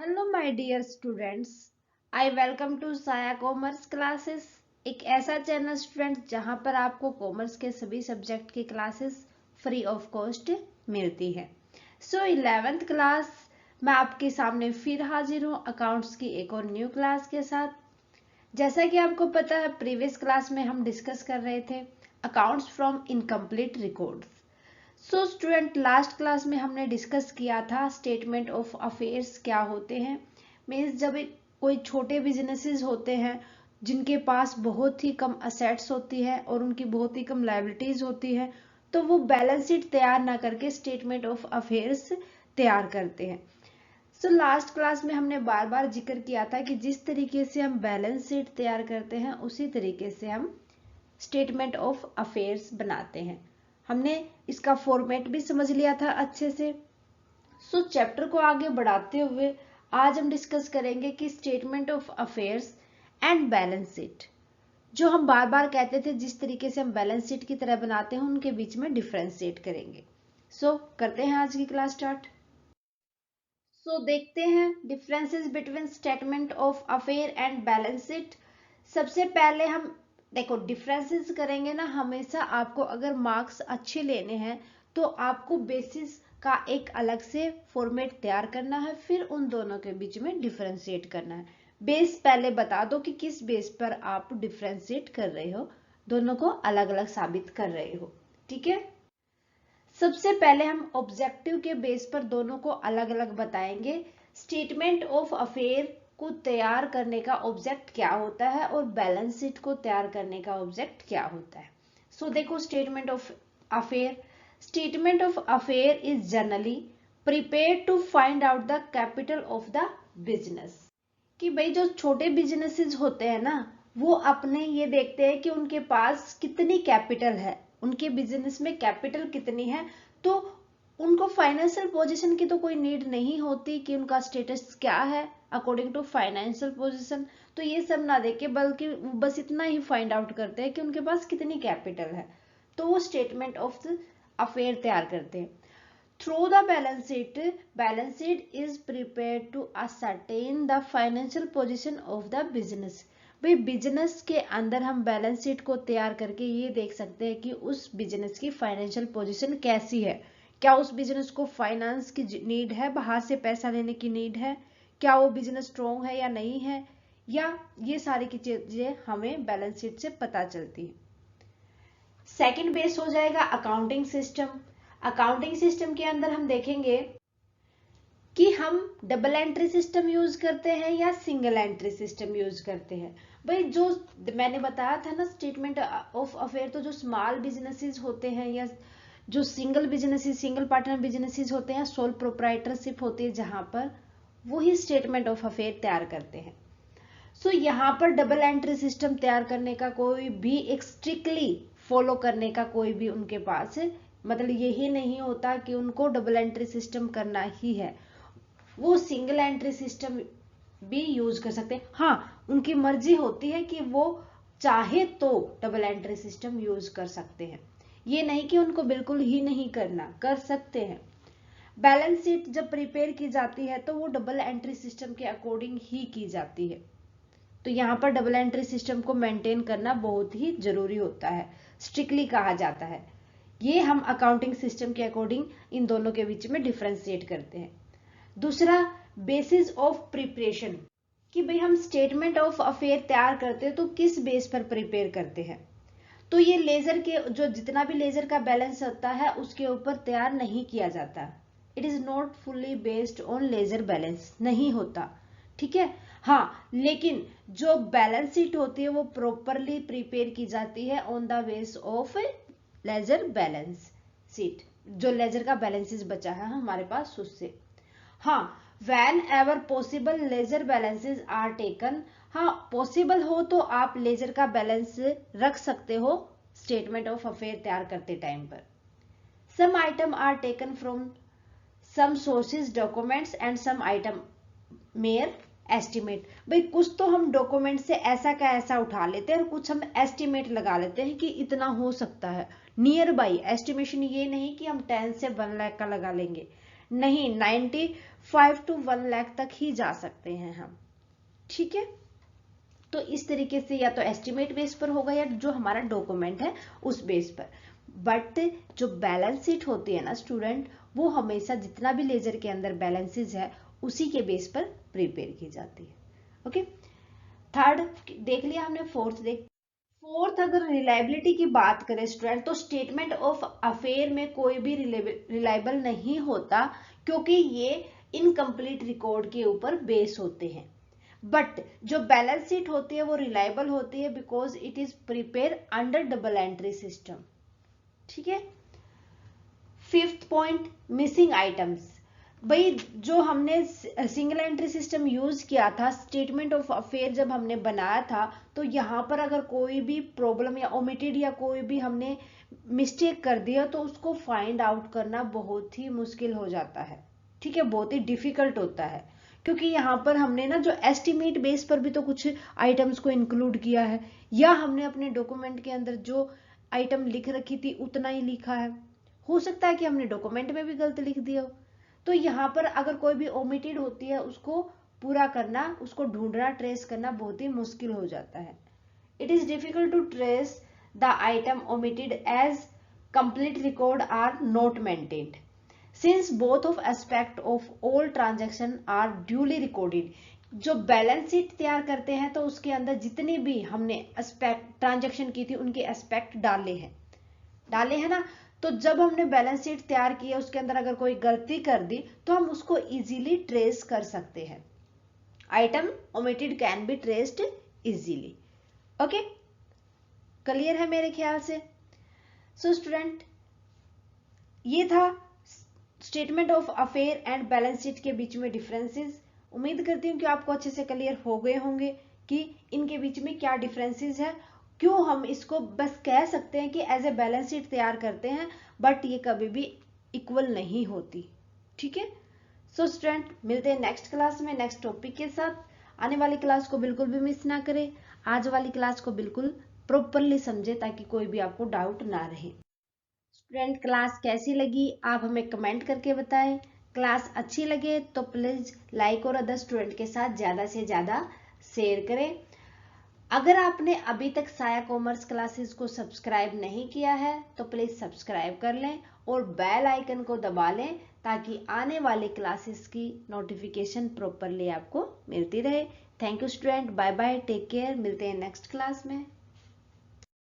Hello my dear students, I welcome to Saya commerce classes. एक ऐसा channel student जहां पर आपको कॉमर्स के सभी सब्जेक्ट की क्लासेस फ्री ऑफ कॉस्ट मिलती है। सो 11th क्लास मैं आपके सामने फिर हाजिर हूं अकाउंट्स की एक और न्यू क्लास के साथ। जैसा कि आपको पता है, प्रीवियस क्लास में हम डिस्कस कर रहे थे accounts from incomplete records. So student, last class में हमने डिस्कस किया था स्टेटमेंट ऑफ अफेयर्स क्या होते हैं। मीन्स जब कोई छोटे बिजनेसेस होते हैं जिनके पास बहुत ही कम असेट्स होती है और उनकी बहुत ही कम लायबिलिटीज होती है, तो वो बैलेंस शीट तैयार ना करके स्टेटमेंट ऑफ अफेयर्स तैयार करते हैं। सो लास्ट क्लास में हमने बार बार जिक्र किया था कि जिस तरीके से हम बैलेंस शीट तैयार करते हैं उसी तरीके से हम स्टेटमेंट ऑफ अफेयर्स बनाते हैं। हमने इसका फॉर्मेट भी समझ लिया था अच्छे से। सो चैप्टर को आगे बढ़ाते हुए आज हम डिस्कस करेंगे कि statement of affairs and balance sheet, जो हम बार बार कहते थे जिस तरीके से हम बैलेंस शीट की तरह बनाते हैं उनके बीच में डिफरेंशिएट करेंगे। सो करते हैं आज की क्लास स्टार्ट। सो देखते हैं differences between statement of affair and balance sheet. सबसे पहले हम देखो डिफरेंसेस करेंगे ना, हमेशा आपको अगर मार्क्स अच्छे लेने हैं तो आपको बेसिस का एक अलग से फॉर्मेट तैयार करना है, फिर उन दोनों के बीच में डिफरेंशिएट करना है। बेस पहले बता दो कि किस बेस पर आप डिफरेंशिएट कर रहे हो, दोनों को अलग अलग साबित कर रहे हो। ठीक है, सबसे पहले हम ऑब्जेक्टिव के बेस पर दोनों को अलग अलग बताएंगे। स्टेटमेंट ऑफ अफेयर को तैयार करने का ऑब्जेक्ट क्या होता है और बैलेंस शीट को तैयार करने का ऑब्जेक्ट क्या होता है। सो देखो statement of affair. Statement of affair is generally prepare to find out the capital of the business. कि भाई जो छोटे बिजनेसेस होते हैं ना, वो अपने ये देखते हैं कि उनके पास कितनी कैपिटल है, उनके बिजनेस में कैपिटल कितनी है। तो उनको फाइनेंशियल पोजीशन की तो कोई नीड नहीं होती कि उनका स्टेटस क्या है अकॉर्डिंग टू फाइनेंशियल पोजीशन। तो ये सब ना देखे, बल्कि बस इतना ही फाइंड आउट करते हैं कि उनके पास कितनी कैपिटल है, तो वो स्टेटमेंट ऑफ द अफेयर तैयार करते हैं। Through the balance sheet is prepared to ascertain the financial position of the business। भाई बिजनेस के अंदर हम बैलेंस शीट को तैयार करके ये देख सकते हैं कि उस बिजनेस की फाइनेंशियल पोजीशन कैसी है। क्या उस बिजनेस को फाइनेंस की नीड है, बाहर से पैसा लेने की नीड है, क्या वो बिजनेस स्ट्रॉन्ग है या नहीं है, या ये सारी की चीजें हमें बैलेंस शीट से पता चलती है। सेकंड बेस हो जाएगा अकाउंटिंग सिस्टम। अकाउंटिंग सिस्टम के अंदर हम देखेंगे कि हम डबल एंट्री सिस्टम यूज करते हैं या सिंगल एंट्री सिस्टम यूज करते हैं। भाई जो मैंने बताया था ना स्टेटमेंट ऑफ अफेयर, तो जो स्मॉल बिजनेसेस होते हैं या जो single businesses, single partner businesses होते हैं, सोल प्रोप्राइटरशिप होती है जहां पर, वही स्टेटमेंट ऑफ अफेयर तैयार करते हैं। सो यहाँ पर डबल एंट्री सिस्टम तैयार करने का कोई भी एक स्ट्रिक्टली फॉलो करने का कोई भी उनके पास मतलब यही नहीं होता कि उनको डबल एंट्री सिस्टम करना ही है, वो सिंगल एंट्री सिस्टम भी यूज कर सकते हैं। हाँ, उनकी मर्जी होती है कि वो चाहे तो डबल एंट्री सिस्टम यूज कर सकते हैं, ये नहीं कि उनको बिल्कुल ही नहीं करना, कर सकते हैं। बैलेंस शीट जब प्रिपेयर की जाती है तो वो डबल एंट्री सिस्टम के अकॉर्डिंग ही की जाती है। तो यहाँ पर डबल एंट्री सिस्टम को मेंटेन करना बहुत ही जरूरी होता है, स्ट्रिक्टली कहा जाता है। ये हम अकाउंटिंग सिस्टम के अकॉर्डिंग इन दोनों के बीच में डिफरेंशिएट करते हैं। दूसरा, बेसिस ऑफ प्रिपरेशन, कि भाई हम स्टेटमेंट ऑफ अफेयर तैयार करते हैं तो किस बेस पर प्रिपेयर करते हैं। तो ये लेजर के जो जितना भी लेजर का बैलेंस होता है उसके ऊपर तैयार नहीं किया जाता। It is not fully based on ledger balance, नहीं होता। ठीक है, हाँ, लेकिन जो बैलेंस शीट होती है वो प्रॉपरली प्रिपेयर की जाती है on the base of ledger balance sheet, जो लेजर का बैलेंसेस बचा है हमारे पास उससे। हाँ, whenever possible ledger balances are taken. हाँ, पॉसिबल हो तो आप लेजर का बैलेंस रख सकते हो स्टेटमेंट ऑफ अफेयर तैयार करते टाइम पर। Some item are taken from some sources documents and some item mere estimate. भाई कुछ तो हम डॉक्यूमेंट से ऐसा का ऐसा उठा लेते हैं और कुछ हम एस्टिमेट लगा लेते हैं कि इतना हो सकता है, नियर बाई एस्टिमेशन। ये नहीं कि हम 10 से 1 लाख का लगा लेंगे, नहीं, 95 to 1 लाख तक ही जा सकते हैं हम। ठीक है, तो इस तरीके से या तो एस्टिमेट बेस पर होगा या जो हमारा डॉक्यूमेंट है उस बेस पर। बट जो बैलेंस शीट होती है ना स्टूडेंट, वो हमेशा जितना भी लेजर के अंदर बैलेंसेस है उसी के बेस पर प्रिपेयर की जाती है। ओके, थर्ड देख लिया हमने। फोर्थ अगर रिलायबिलिटी की बात करें स्टूडेंट, तो स्टेटमेंट ऑफ अफेयर में कोई भी रिलायबल नहीं होता, क्योंकि ये इनकम्प्लीट रिकॉर्ड के ऊपर बेस होते हैं। बट जो बैलेंस शीट होती है वो रिलायबल होती है because it is prepare under double entry system. ठीक है, फिफ्थ पॉइंट, मिसिंग आइटम्स। भाई जो हमने सिंगल एंट्री सिस्टम यूज किया था, स्टेटमेंट ऑफ अफेयर जब हमने बनाया था, तो यहाँ पर अगर कोई भी प्रॉब्लम या ओमिटेड या कोई भी हमने मिस्टेक कर दिया तो उसको फाइंड आउट करना बहुत ही मुश्किल हो जाता है। ठीक है, बहुत ही डिफिकल्ट होता है, क्योंकि यहाँ पर हमने ना जो एस्टिमेट बेस पर भी तो कुछ आइटम्स को इंक्लूड किया है, या हमने अपने डॉक्यूमेंट के अंदर जो आइटम लिख रखी थी उतना ही लिखा है। हो सकता है कि हमने डॉक्यूमेंट में भी गलत लिख दिया हो। तो यहाँ पर अगर कोई भी ओमिटेड होती है उसको पूरा करना, उसको ढूंढना, ट्रेस करना बहुत ही मुश्किल हो जाता है। It is difficult to trace the item omitted as complete record are not maintained since both of aspect of all transaction are duly recorded. जो बैलेंस शीट तैयार करते हैं तो उसके अंदर जितने भी हमने एस्पेक्ट ट्रांजेक्शन की थी उनके एस्पेक्ट डाले हैं ना। तो जब हमने बैलेंस शीट तैयार की है उसके अंदर अगर कोई गलती कर दी तो हम उसको इजीली ट्रेस कर सकते हैं। Item omitted can be traced easily. Okay, clear है मेरे ख्याल से। सो स्टूडेंट, ये था statement of affair and balance sheet के बीच में डिफरेंसेस। उम्मीद करती हूँ कि आपको अच्छे से क्लियर हो गए होंगे कि इनके बीच में क्या डिफरेंसेस है, क्यों हम इसको बस कह सकते हैं कि एज ए बैलेंस शीट तैयार करते हैं, बट ये कभी भी इक्वल नहीं होती। ठीक है, सो स्टूडेंट, मिलते हैं नेक्स्ट क्लास में नेक्स्ट टॉपिक के साथ। आने वाली क्लास को बिल्कुल भी मिस ना करें, आज वाली क्लास को बिल्कुल प्रॉपरली समझे ताकि कोई भी आपको डाउट ना रहे। स्टूडेंट, क्लास कैसी लगी आप हमें कमेंट करके बताएं। क्लास अच्छी लगे तो प्लीज लाइक और अदर स्टूडेंट के साथ ज्यादा से ज्यादा शेयर करें। अगर आपने अभी तक साया कॉमर्स क्लासेस को सब्सक्राइब नहीं किया है तो प्लीज सब्सक्राइब कर लें और बेल आइकन को दबा लें ताकि आने वाले क्लासेस की नोटिफिकेशन प्रॉपरली आपको मिलती रहे। Thank you student, bye bye, take care, मिलते हैं नेक्स्ट क्लास में।